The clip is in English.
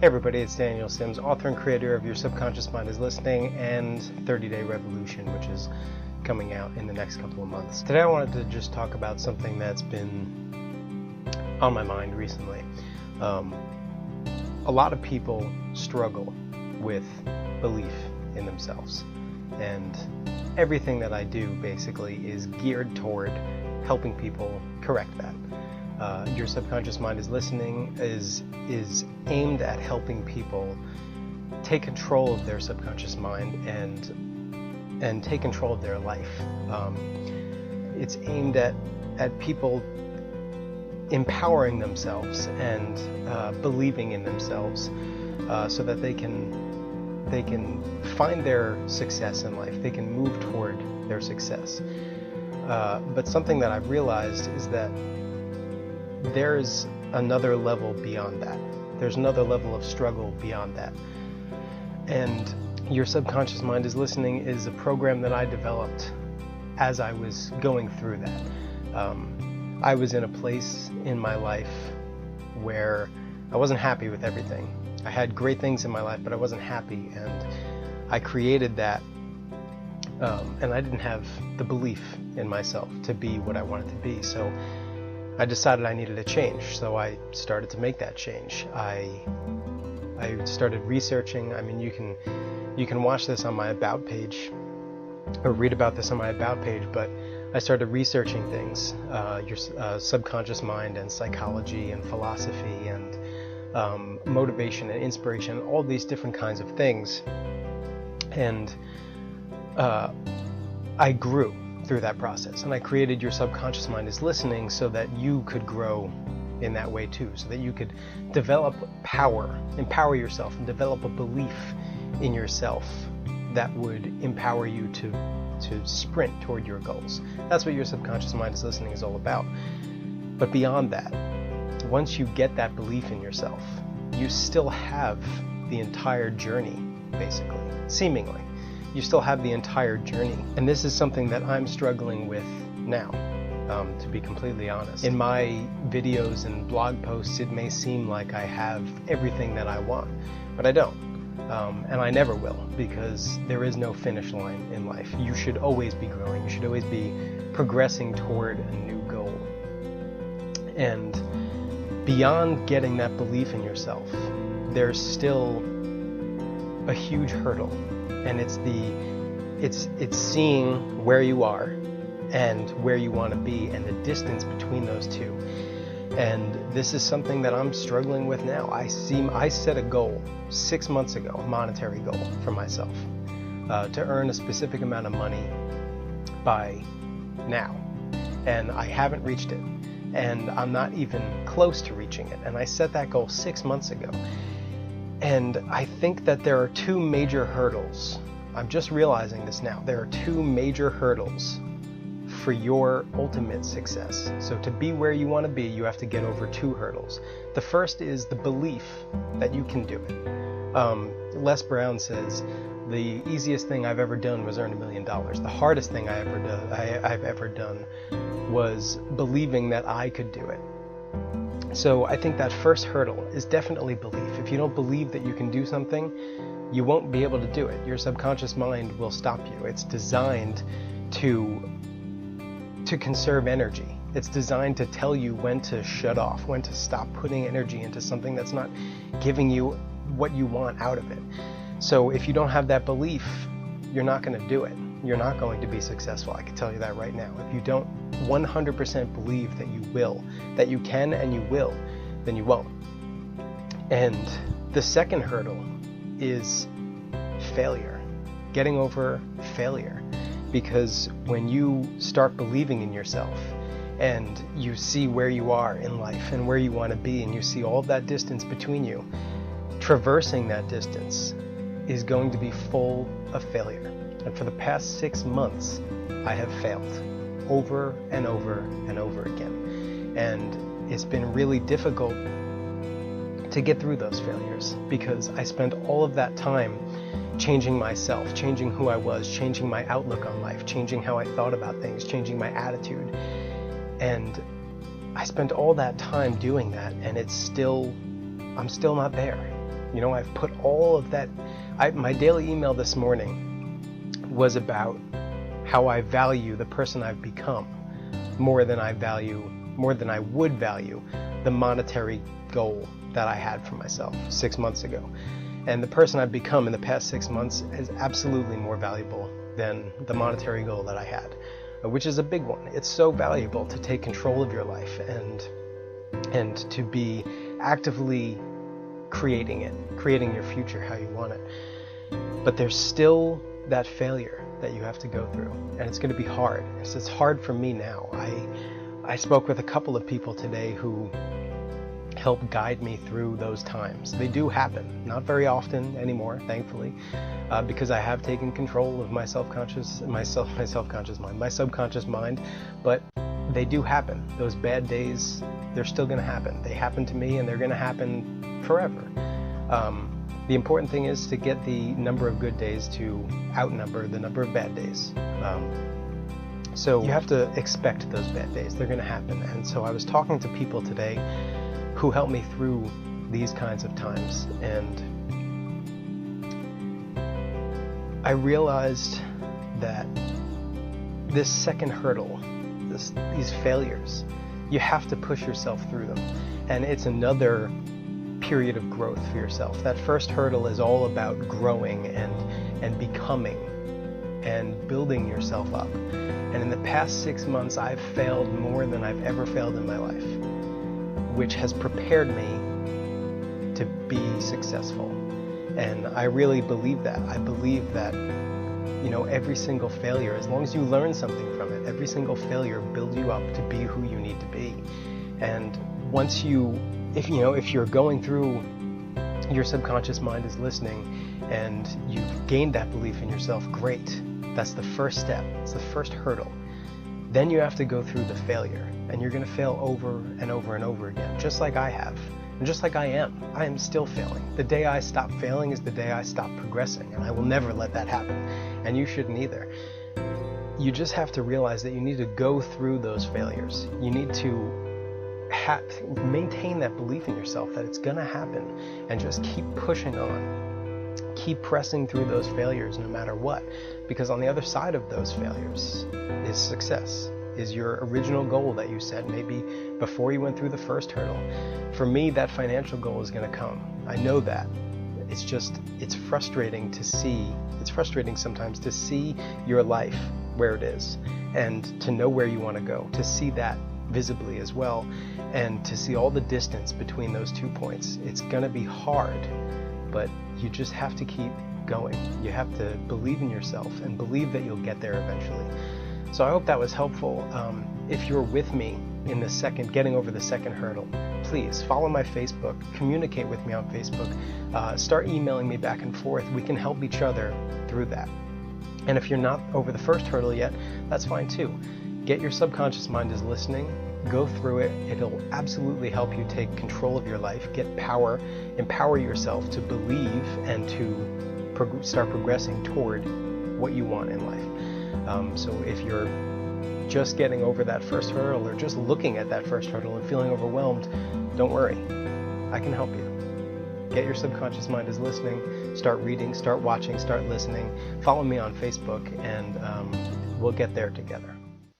Hey everybody, it's Daniel Sims, author and creator of Your Subconscious Mind is Listening and 30-Day Revolution, which is coming out in the next couple of months. Today I wanted to just talk about something that's been on my mind recently. A lot of people struggle with belief in themselves, and everything that I do basically is geared toward helping people correct that. Your Subconscious Mind is Listening is aimed at helping people take control of their subconscious mind and take control of their life. It's aimed at people empowering themselves and believing in themselves so that they can find their success in life. They can move toward their success. But something that I've realized is that there's another level beyond that. There's another level of struggle beyond that. And Your Subconscious Mind is Listening is a program that I developed as I was going through that. I was in a place in my life where I wasn't happy with everything. I had great things in my life, but I wasn't happy, and I created that, and I didn't have the belief in myself to be what I wanted to be. So I decided I needed a change, so I started to make that change. I started researching. I mean, you can watch this on my About page, or read about this on my About page, but I started researching things, your subconscious mind and psychology and philosophy and motivation and inspiration, all these different kinds of things. And I grew through that process, and I created Your Subconscious Mind is Listening so that you could grow in that way too, so that you could develop empower yourself, and develop a belief in yourself that would empower you to sprint toward your goals. That's what Your Subconscious Mind is Listening is all about. But beyond that, once you get that belief in yourself, you still have the entire journey, basically, seemingly. You still have the entire journey. And this is something that I'm struggling with now, to be completely honest. In my videos and blog posts, it may seem like I have everything that I want, but I don't. And I never will, because there is no finish line in life. You should always be growing. You should always be progressing toward a new goal. And beyond getting that belief in yourself, there's still a huge hurdle. And it's seeing where you are and where you want to be, and the distance between those two. And this is something that I'm struggling with now. I set a goal 6 months ago, a monetary goal for myself, to earn a specific amount of money by now. And I haven't reached it. And I'm not even close to reaching it. And I set that goal 6 months ago. And I think that there are two major hurdles. I'm just realizing this now. There are two major hurdles for your ultimate success. So to be where you want to be, you have to get over two hurdles. The first is the belief that you can do it. Les Brown says, the easiest thing I've ever done was earn $1 million. The hardest thing I've ever done was believing that I could do it. So I think that first hurdle is definitely belief. If you don't believe that you can do something, you won't be able to do it. Your subconscious mind will stop you. It's designed to conserve energy. It's designed to tell you when to shut off, when to stop putting energy into something that's not giving you what you want out of it. So if you don't have that belief, you're not going to do it. You're not going to be successful. I can tell you that right now. If you don't 100% believe that you will, that you can and you will, then you won't. And the second hurdle is failure, getting over failure. Because when you start believing in yourself and you see where you are in life and where you want to be, and you see all that distance between you, traversing that distance is going to be full of failure. And for the past 6 months, I have failed over and over and over again. And it's been really difficult to get through those failures, because I spent all of that time changing myself, changing who I was, changing my outlook on life, changing how I thought about things, changing my attitude. And I spent all that time doing that, and I'm still not there. I've put all of that. My daily email this morning was about how I value the person I've become more than I would value the monetary goal that I had for myself 6 months ago. And the person I've become in the past 6 months is absolutely more valuable than the monetary goal that I had, which is a big one. It's so valuable to take control of your life and to be actively creating your future how you want it. But there's still that failure that you have to go through, and it's going to be hard. It's hard for me now. I spoke with a couple of people today who help guide me through those times. They do happen, not very often anymore, thankfully, because I have taken control of my subconscious mind, but they do happen. Those bad days, they're still going to happen. They happen to me, and they're going to happen forever. The important thing is to get the number of good days to outnumber the number of bad days. So you have to expect those bad days. They're going to happen. And so I was talking to people today who helped me through these kinds of times, and I realized that this second hurdle, these failures, you have to push yourself through them, and it's another period of growth for yourself. That first hurdle is all about growing and becoming and building yourself up. And in the past 6 months, I've failed more than I've ever failed in my life, which has prepared me to be successful. And I really believe that. I believe that, every single failure, as long as you learn something from it, every single failure builds you up to be who you need to be. And once if you're going through, your subconscious mind is listening, and you've gained that belief in yourself, great. That's the first step. It's the first hurdle. Then you have to go through the failure, and you're going to fail over and over and over again, just like I have, and just like I am. I am still failing. The day I stop failing is the day I stop progressing, and I will never let that happen, and you shouldn't either. You just have to realize that you need to go through those failures. You need to maintain that belief in yourself that it's going to happen, and just keep pushing on. Keep pressing through those failures no matter what, because on the other side of those failures is success, is your original goal that you set maybe before you went through the first hurdle. For me, that financial goal is going to come. I know that. It's frustrating sometimes to see your life where it is, and to know where you want to go, to see that visibly as well, and to see all the distance between those 2 points. It's going to be hard, but you just have to keep going. You have to believe in yourself and believe that you'll get there eventually. So I hope that was helpful. If you're with me in getting over the second hurdle, please follow my Facebook, communicate with me on Facebook, start emailing me back and forth. We can help each other through that. And if you're not over the first hurdle yet, that's fine too. Get your subconscious mind is listening. Go through it. It'll absolutely help you take control of your life, get power, empower yourself to believe and to start progressing toward what you want in life. So if you're just getting over that first hurdle, or just looking at that first hurdle and feeling overwhelmed, don't worry. I can help you. Get your subconscious mind is listening. Start reading, start watching, start listening. Follow me on Facebook, and we'll get there together.